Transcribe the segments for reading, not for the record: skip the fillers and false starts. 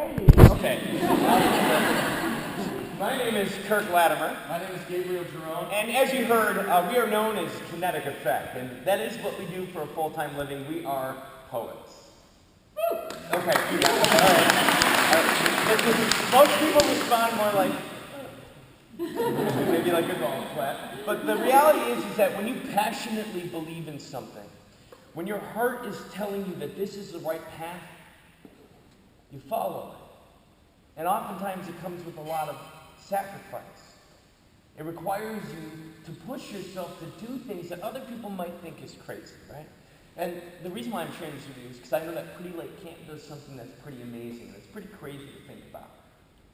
Okay. My name is Kirk Latimer. My name is Gabriel Jerome. And as you heard, we are known as Kinetic Affect. And that is what we do for a full-time living. We are poets. Woo! Okay, you got it. All right. Most people respond more like, maybe like a golf clap. But the reality is that when you passionately believe in something, when your heart is telling you that this is the right path, you follow it. And oftentimes it comes with a lot of sacrifice. It requires you to push yourself to do things that other people might think is crazy, right? And the reason why I'm sharing this with you is because I know that Pretty Lake Camp does something that's pretty amazing, and it's pretty crazy to think about.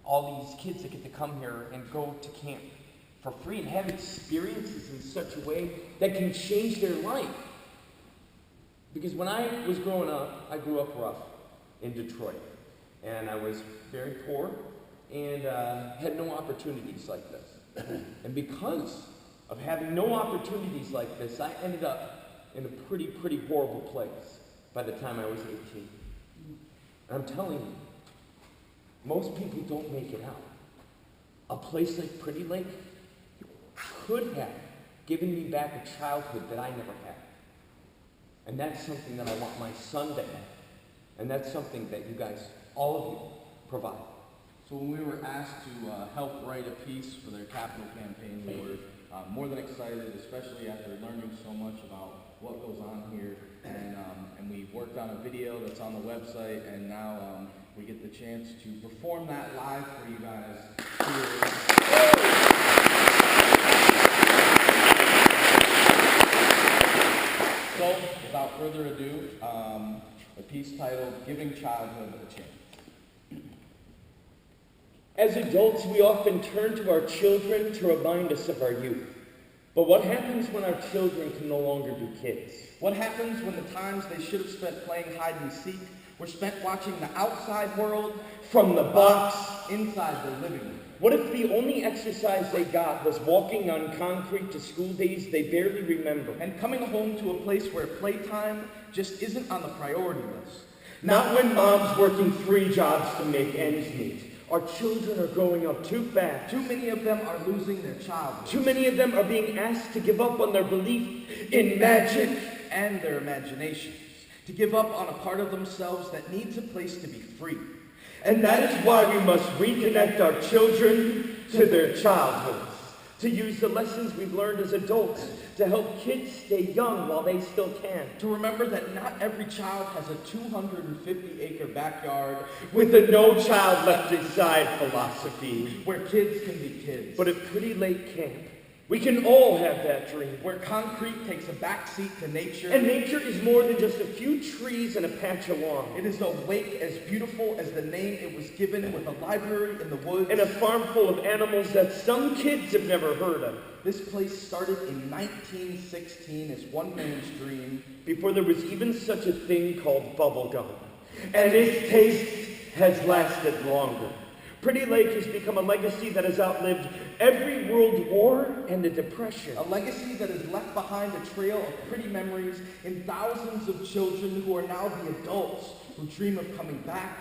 All these kids that get to come here and go to camp for free and have experiences in such a way that can change their life. Because when I was growing up, I grew up rough in Detroit. And I was very poor and had no opportunities like this. And because of having no opportunities like this, I ended up in a pretty horrible place by the time I was 18. And I'm telling you, most people don't make it out. A place like Pretty Lake could have given me back a childhood that I never had. And that's something that I want my son to have. And that's something that you guys, all of you, provide. So when we were asked to help write a piece for their capital campaign, we were more than excited, especially after learning so much about what goes on here. And we worked on a video that's on the website, and now we get the chance to perform that live for you guys here. So, without further ado, a piece titled, Giving Childhood a Chance. As adults, we often turn to our children to remind us of our youth. But what happens when our children can no longer be kids? What happens when the times they should have spent playing hide and seek were spent watching the outside world From the box. inside their living room? What if the only exercise they got was walking on concrete to school days they barely remember? And coming home to a place where playtime just isn't on the priority list. Not when mom's working 3 jobs to make ends meet. Our children are growing up too fast. Too many of them are losing their childhood. Too many of them are being asked to give up on their belief in magic and their imaginations. To give up on a part of themselves that needs a place to be free. And that is why we must reconnect our children to their childhoods, to use the lessons we've learned as adults to help kids stay young while they still can. To remember that not every child has a 250-acre backyard With the no child left inside philosophy. where kids can be kids. But at Pretty Lake Camp, we can all have that dream. Where concrete takes a backseat to nature. And nature is more than just a few trees and a patch of lawn. It is a lake as beautiful as the name it was given, with a library in the woods. And a farm full of animals that some kids have never heard of. This place started in 1916 as one man's dream. Before there was even such a thing called bubble gum. And its taste has lasted longer. Pretty Lake has become a legacy that has outlived every world war and the Depression. A legacy that has left behind a trail of pretty memories in thousands of children who are now the adults who dream of coming back.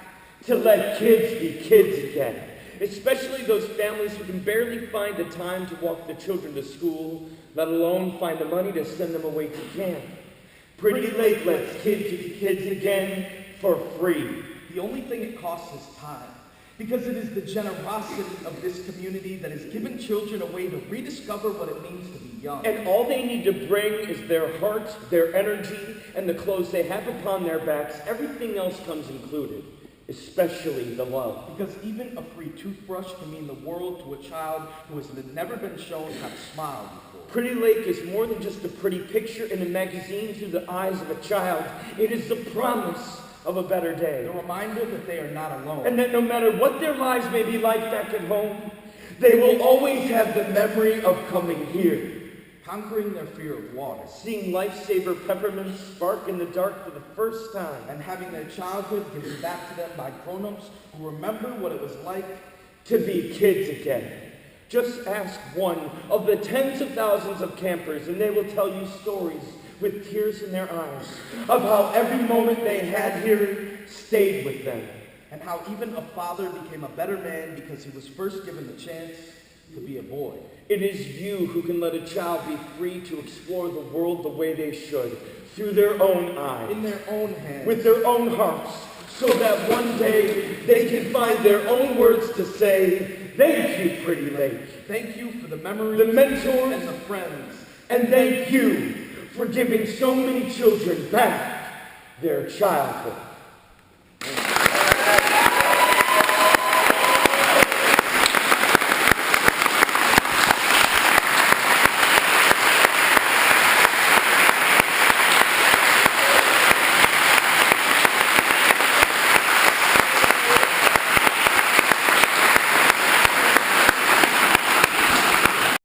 To let kids be kids again. Especially those families who can barely find the time to walk the children to school, let alone find the money to send them away to camp. Pretty Lake lets kids be kids again for free. The only thing it costs is time. Because it is the generosity of this community that has given children a way to rediscover what it means to be young. And all they need to bring is their heart, their energy, and the clothes they have upon their backs. Everything else comes included, especially the love. Because even a free toothbrush can mean the world to a child who has never been shown how to smile before. Pretty Lake is more than just a pretty picture in a magazine through the eyes of a child. It is the promise of a better day. The reminder that they are not alone. And that no matter what their lives may be like back at home, they will always have the memory of coming here. Conquering their fear of water. Seeing lifesaver peppermints spark in the dark for the first time. And having their childhood given back to them by grown-ups who remember what it was like to be kids again. Just ask one of the tens of thousands of campers and they will tell you stories with tears in their eyes of how every moment they had here stayed with them. and how even a father became a better man because he was first given the chance to be a boy. It is you who can let a child be free to explore the world the way they should, through their own eyes, In their own hands. with their own hearts, so that one day they can find their own words to say, thank you, Pretty Lake. Thank you for the memories, The mentors, and the friends. and thank you for giving so many children back their childhood.